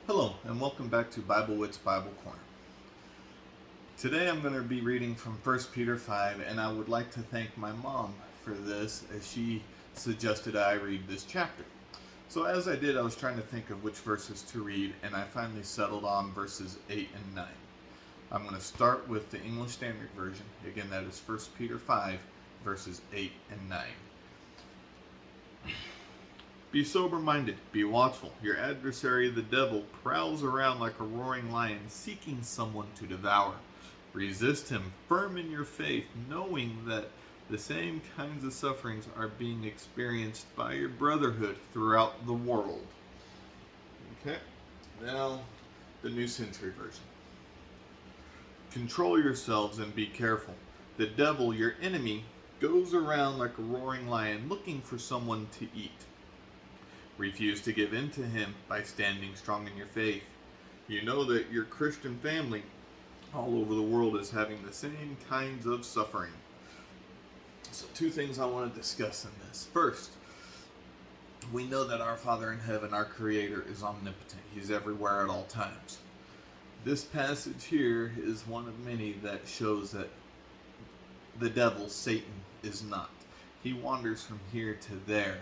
Hello, and welcome back to Bible Wits Bible Corner. Today I'm going to be reading from 1 Peter 5, and I would like to thank my mom for this as she suggested I read this chapter. So as I did, I was trying to think of which verses to read, and I finally settled on verses 8 and 9. I'm going to start with the English Standard Version. Again, that is 1 Peter 5, verses 8 and 9. Be sober-minded, be watchful. Your adversary, the devil, prowls around like a roaring lion, seeking someone to devour. Resist him, firm in your faith, knowing that the same kinds of sufferings are being experienced by your brotherhood throughout the world. Okay, now the New Century Version. Control yourselves and be careful. The devil, your enemy, goes around like a roaring lion looking for someone to eat. Refuse to give in to him by standing strong in your faith. You know that your Christian family all over the world is having the same kinds of suffering. So two things I want to discuss in this. First, we know that our Father in heaven, our Creator, is omnipotent. He's everywhere at all times. This passage here is one of many that shows that the devil, Satan, is not. He wanders from here to there,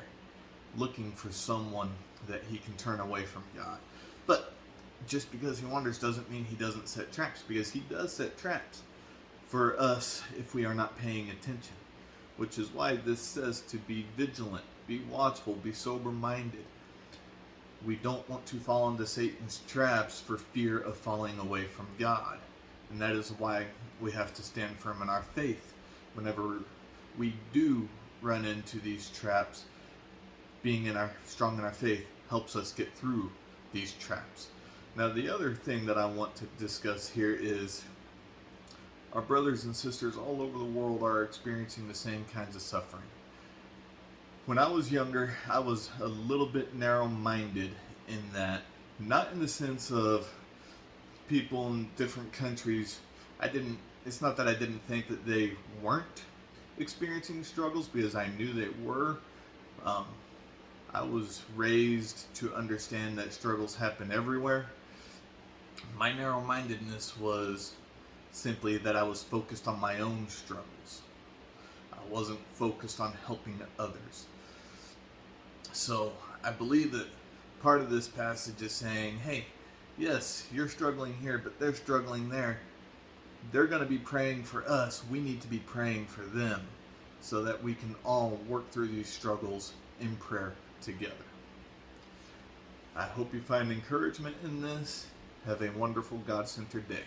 looking for someone that he can turn away from God. But just because he wanders doesn't mean he doesn't set traps, because he does set traps for us if we are not paying attention, which is why this says to be vigilant, be watchful, be sober-minded. We don't want to fall into Satan's traps for fear of falling away from God, and that is why we have to stand firm in our faith. Whenever we do run into these traps, being strong in our faith helps us get through these traps. Now, the other thing that I want to discuss here is our brothers and sisters all over the world are experiencing the same kinds of suffering. When I was younger, I was a little bit narrow-minded in that, not in the sense of people in different countries. It's not that I didn't think that they weren't experiencing struggles, because I knew they were. I was raised to understand that struggles happen everywhere. My narrow-mindedness was simply that I was focused on my own struggles. I wasn't focused on helping others. So I believe that part of this passage is saying, hey, yes, you're struggling here, but they're struggling there. They're going to be praying for us. We need to be praying for them so that we can all work through these struggles in prayer together. I hope you find encouragement in this. Have a wonderful God-centered day.